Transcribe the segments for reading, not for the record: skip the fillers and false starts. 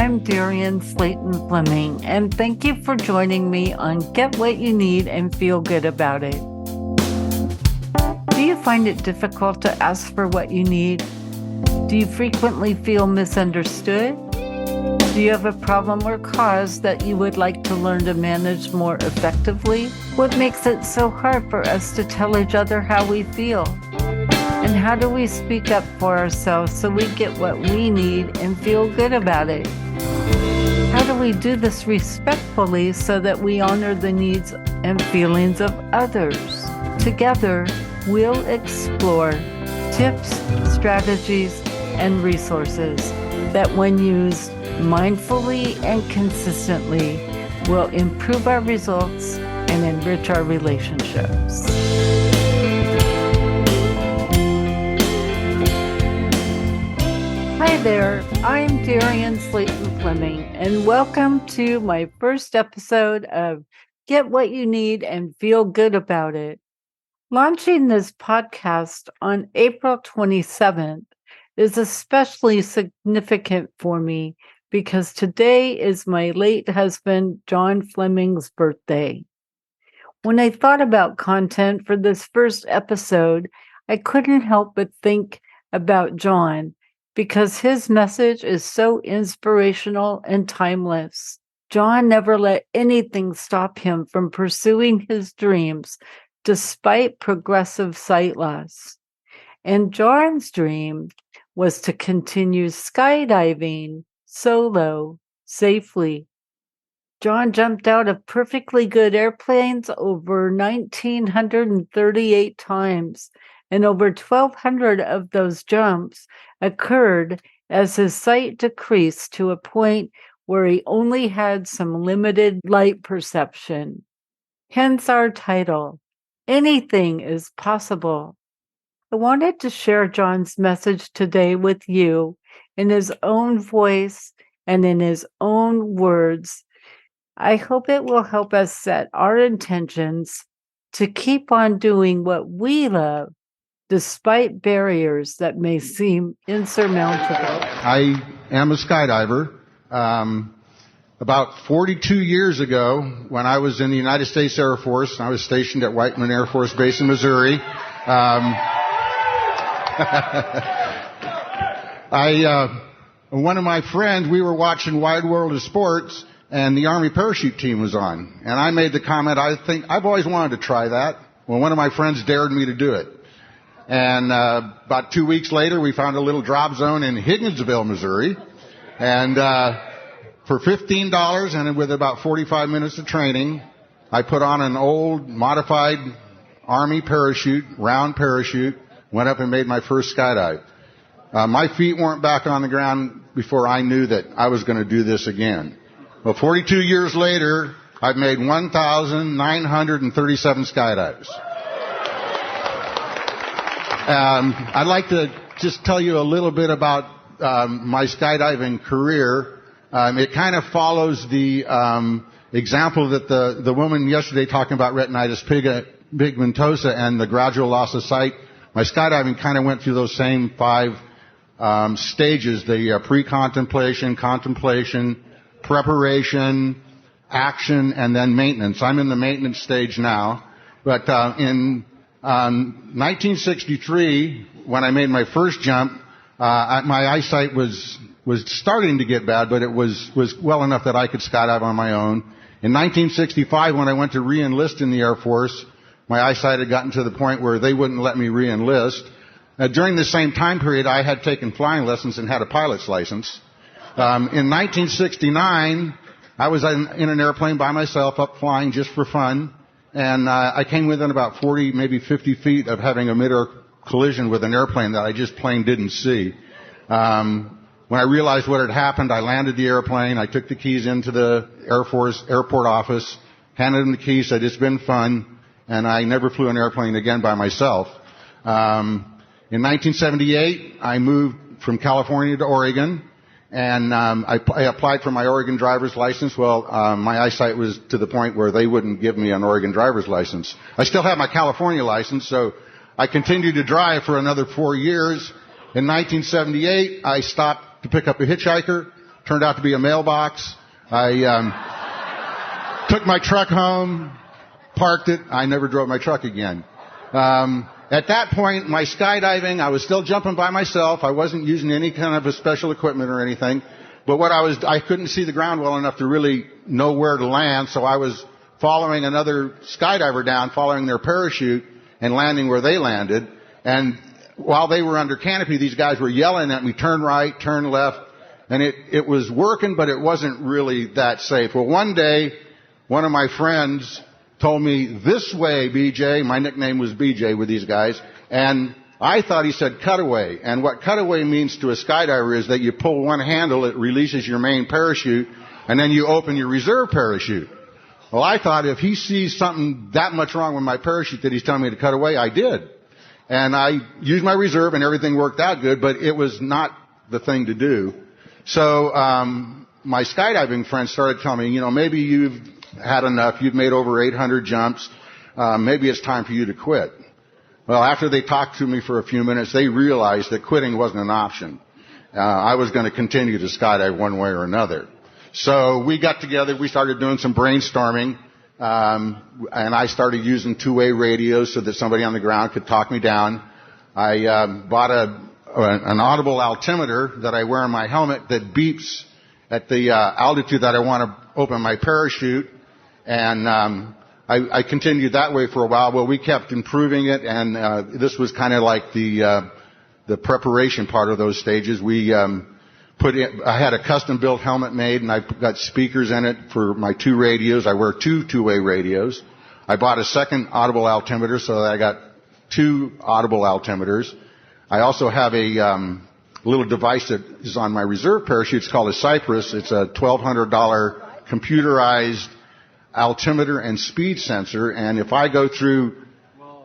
I'm Darian Slayton Fleming, and thank you for joining me on Get What You Need and Feel Good About It. Do you find it difficult to ask for what you need? Do you frequently feel misunderstood? Do you have a problem or cause that you would like to learn to manage more effectively? What makes it so hard for us to tell each other how we feel? And how do we speak up for ourselves so we get what we need and feel good about it? How do we do this respectfully so that we honor the needs and feelings of others? Together, we'll explore tips, strategies, and resources that, when used mindfully and consistently, will improve our results and enrich our relationships. Hi there, I'm Darian Slayton Fleming, and welcome to my first episode of Get What You Need and Feel Good About It. Launching this podcast on April 27th is especially significant for me because today is my late husband, John Fleming's birthday. When I thought about content for this first episode, I couldn't help but think about John, because his message is so inspirational and timeless. John never let anything stop him from pursuing his dreams despite progressive sight loss. And John's dream was to continue skydiving solo, safely. John jumped out of perfectly good airplanes over 1,938 times, and over 1,200 of those jumps occurred as his sight decreased to a point where he only had some limited light perception. Hence our title, Anything is Possible. I wanted to share John's message today with you in his own voice and in his own words. I hope it will help us set our intentions to keep on doing what we love, despite barriers that may seem insurmountable. I am a skydiver. About 42 years ago, when I was in the United States Air Force, I was stationed at Whiteman Air Force Base in Missouri. One of my friends, we were watching Wide World of Sports, and the Army parachute team was on. And I made the comment, I've always wanted to try that. Well, one of my friends dared me to do it. And about 2 weeks later, we found a little drop zone in Higginsville, Missouri. And for $15 and with about 45 minutes of training, I put on an old modified Army parachute, round parachute, went up and made my first skydive. My feet weren't back on the ground before I knew that I was going to do this again. Well, 42 years later, I've made 1,937 skydives. I'd like to just tell you a little bit about my skydiving career. It kind of follows the example that the woman yesterday talking about retinitis pigmentosa and the gradual loss of sight. My skydiving kind of went through those same 5 stages: the pre-contemplation, contemplation, preparation, action, and then maintenance. I'm in the maintenance stage now. But in 1963, when I made my first jump, my eyesight was starting to get bad, but it was well enough that I could skydive on my own. In 1965, when I went to re-enlist in the Air Force, my eyesight had gotten to the point where they wouldn't let me re-enlist. During the same time period, I had taken flying lessons and had a pilot's license. In 1969, I was in an airplane by myself, up flying just for fun, and I came within about 40, maybe 50 feet of having a mid-air collision with an airplane that I just plain didn't see. When I realized what had happened, I landed the airplane. I took the keys into the Air Force airport office, handed them the keys, said, "It's been fun," and I never flew an airplane again by myself. In 1978, I moved from California to Oregon, and I applied for my Oregon driver's license. Well, my eyesight was to the point where they wouldn't give me an Oregon driver's license. I still have my California license, so I continued to drive for another 4 years. In 1978, I stopped to pick up a hitchhiker. Turned out to be a mailbox. I took my truck home, parked it. I never drove my truck again. At that point, my skydiving, I was still jumping by myself. I wasn't using any kind of a special equipment or anything. But I couldn't see the ground well enough to really know where to land, so I was following another skydiver down, following their parachute, and landing where they landed. And while they were under canopy, these guys were yelling at me, turn right, turn left. And it was working, but it wasn't really that safe. Well, one day, one of my friends told me, this way, BJ. My nickname was BJ with these guys. And I thought he said cutaway. And what cutaway means to a skydiver is that you pull one handle, it releases your main parachute, and then you open your reserve parachute. Well, I thought if he sees something that much wrong with my parachute that he's telling me to cut away, I did. And I used my reserve and everything worked out good, but it was not the thing to do. So my skydiving friends started telling me, maybe you've had enough. You've made over 800 jumps. Maybe it's time for you to quit. Well, after they talked to me for a few minutes, they realized that quitting wasn't an option. I was going to continue to skydive one way or another. So we got together. We started doing some brainstorming. And I started using two-way radios so that somebody on the ground could talk me down. I bought an audible altimeter that I wear on my helmet that beeps at the altitude that I want to open my parachute. And I continued that way for a while. Well, we kept improving it, and this was kind of like the preparation part of those stages. I had a custom-built helmet made, and I got speakers in it for my two radios. I wear two-way radios. I bought a second audible altimeter so that I got two audible altimeters. I also have a little device that is on my reserve parachute. It's called a Cypress. It's a $1,200 computerized altimeter and speed sensor, and if I go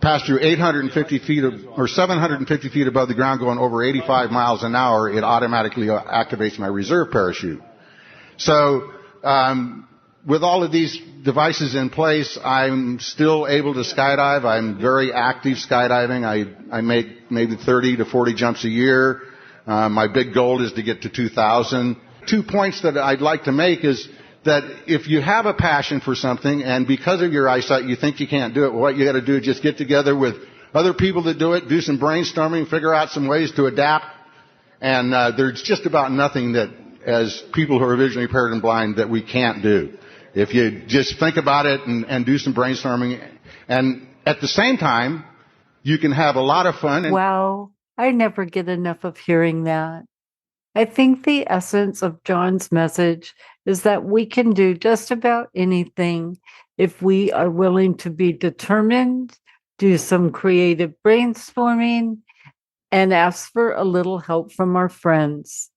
pass through 850 feet or 750 feet above the ground going over 85 miles an hour, it automatically activates my reserve parachute. So, with all of these devices in place, I'm still able to skydive. I'm very active skydiving. I make maybe 30 to 40 jumps a year. My big goal is to get to 2,000. 2 points that I'd like to make is that if you have a passion for something and because of your eyesight you think you can't do it, well, what you got to do is just get together with other people that do it, do some brainstorming, figure out some ways to adapt. And there's just about nothing that, as people who are visually impaired and blind, that we can't do. If you just think about it and do some brainstorming, and at the same time, you can have a lot of fun. Wow, I never get enough of hearing that. I think the essence of John's message is that we can do just about anything if we are willing to be determined, do some creative brainstorming, and ask for a little help from our friends.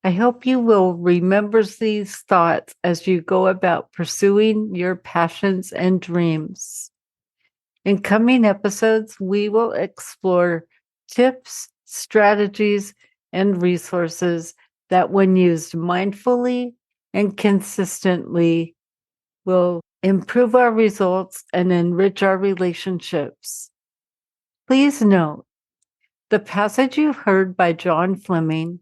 I hope you will remember these thoughts as you go about pursuing your passions and dreams. In coming episodes, we will explore tips, strategies, and resources that, when used mindfully and consistently, will improve our results and enrich our relationships. Please note, the passage you heard by John Fleming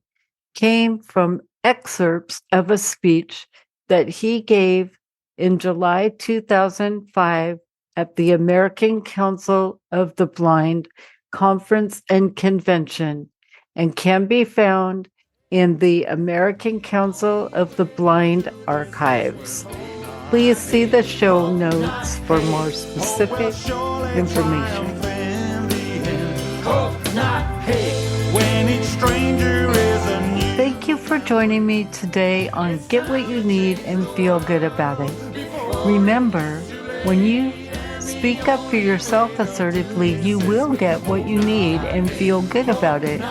came from excerpts of a speech that he gave in July 2005 at the American Council of the Blind Conference and Convention, and can be found in the American Council of the Blind archives. Please see the show notes for more specific information. Thank you for joining me today on Get What You Need and Feel Good About It. Remember, when you speak up for yourself assertively, you will get what you need and feel good about it.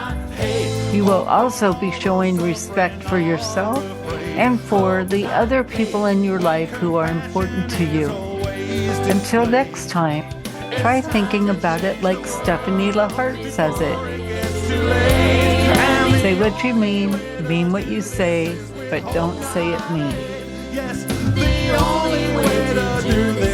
You will also be showing respect for yourself and for the other people in your life who are important to you. Until next time, try thinking about it like Stephanie LaHart says it. Say what you mean what you say, but don't say it mean. Yes, the only way to do this